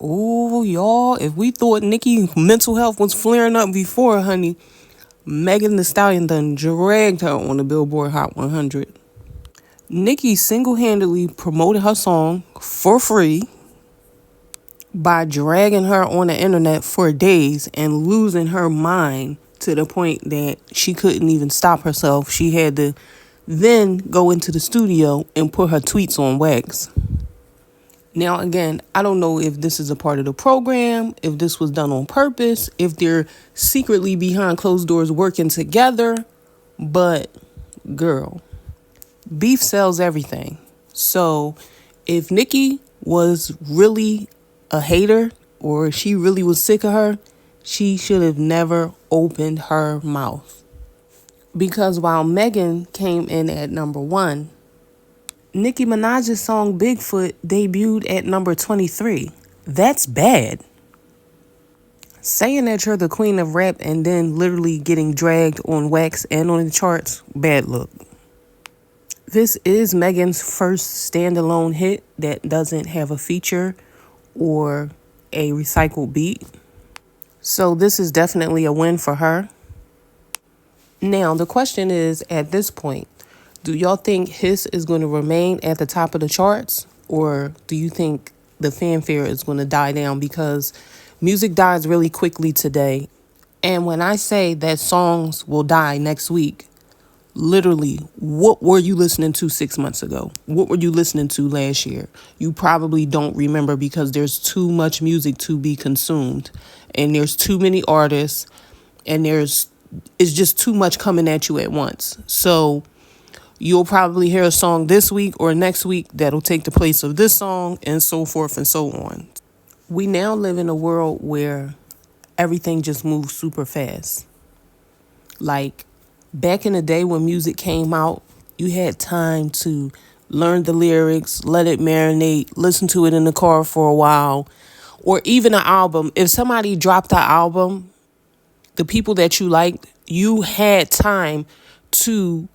Oh, y'all, if we thought Nicki mental health was flaring up before, honey, Megan Thee Stallion done dragged her on the Billboard Hot 100. Nicki single-handedly promoted her song for free by dragging her on the internet for days and losing her mind to the point that she couldn't even stop herself. She had to then go into the studio and put her tweets on wax. Now, again, I don't know if this is a part of the program, if this was done on purpose, if they're secretly behind closed doors working together, but girl, beef sells everything. So if Nicki was really a hater or she really was sick of her, she should have never opened her mouth. Because while Megan came in at number 1, Nicki Minaj's song Bigfoot debuted at number 23. That's bad. Saying that you're the queen of rap and then literally getting dragged on wax and on the charts, bad look. This is Megan's first standalone hit that doesn't have a feature or a recycled beat. So this is definitely a win for her. Now, the question is, at this point, do y'all think HISS is going to remain at the top of the charts? Or do you think the fanfare is going to die down? Because music dies really quickly today. And when I say that songs will die next week, literally, what were you listening to 6 months ago? What were you listening to last year? You probably don't remember because there's too much music to be consumed. And there's too many artists. And it's just too much coming at you at once. So you'll probably hear a song this week or next week that'll take the place of this song and so forth and so on. We now live in a world where everything just moves super fast. Like back in the day when music came out, you had time to learn the lyrics, let it marinate, listen to it in the car for a while, or even an album. If somebody dropped an album, the people that you liked, you had time to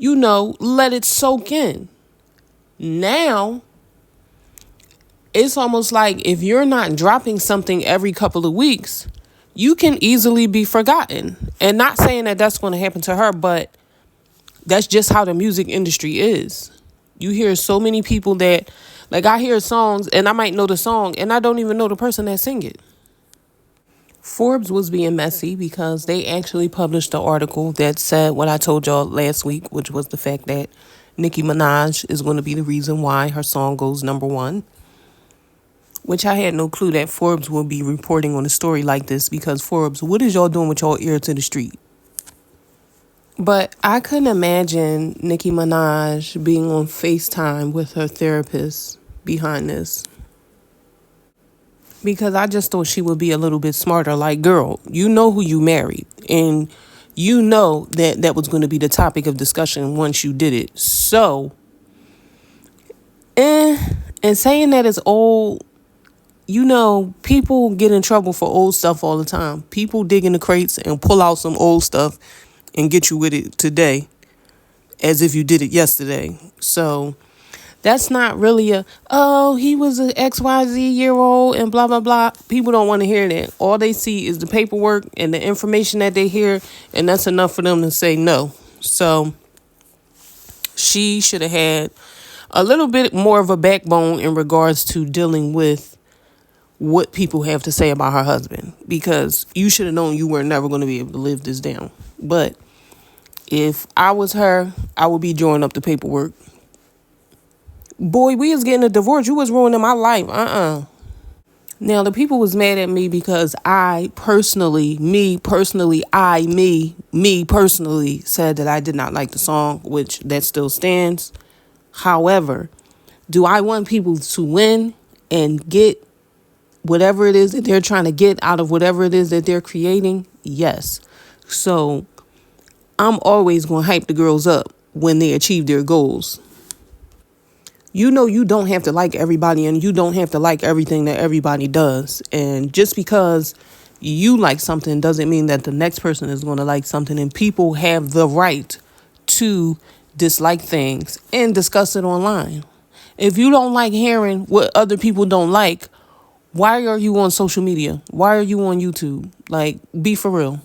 let it soak in. Now, it's almost like if you're not dropping something every couple of weeks, you can easily be forgotten. And not saying that that's going to happen to her, but that's just how the music industry is. You hear so many people that, like I hear songs and I might know the song and I don't even know the person that sing it. Forbes was being messy because they actually published an article that said what I told y'all last week, which was the fact that Nicki Minaj is going to be the reason why her song goes number 1. Which I had no clue that Forbes would be reporting on a story like this because Forbes, what is y'all doing with y'all ear to the street? But I couldn't imagine Nicki Minaj being on FaceTime with her therapist behind this. Because I just thought she would be a little bit smarter. Like, girl, you know who you married. And you know that that was going to be the topic of discussion once you did it. So, and saying that it's old, people get in trouble for old stuff all the time. People dig in the crates and pull out some old stuff and get you with it today as if you did it yesterday. So that's not really he was an XYZ year old and blah, blah, blah. People don't want to hear that. All they see is the paperwork and the information that they hear, and that's enough for them to say no. So she should have had a little bit more of a backbone in regards to dealing with what people have to say about her husband, because you should have known you were never going to be able to live this down. But if I was her, I would be drawing up the paperwork. Boy, we was getting a divorce. You was ruining my life. Now, the people was mad at me because me personally said that I did not like the song, which that still stands. However, do I want people to win and get whatever it is that they're trying to get out of whatever it is that they're creating? Yes. So I'm always going to hype the girls up when they achieve their goals. You don't have to like everybody and you don't have to like everything that everybody does. And just because you like something doesn't mean that the next person is going to like something. And people have the right to dislike things and discuss it online. If you don't like hearing what other people don't like, Why are you on social media? Why are you on YouTube? Like, be for real.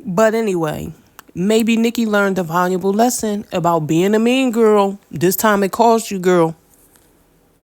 But anyway, maybe Nicki learned a valuable lesson about being a mean girl. This time it cost you, girl.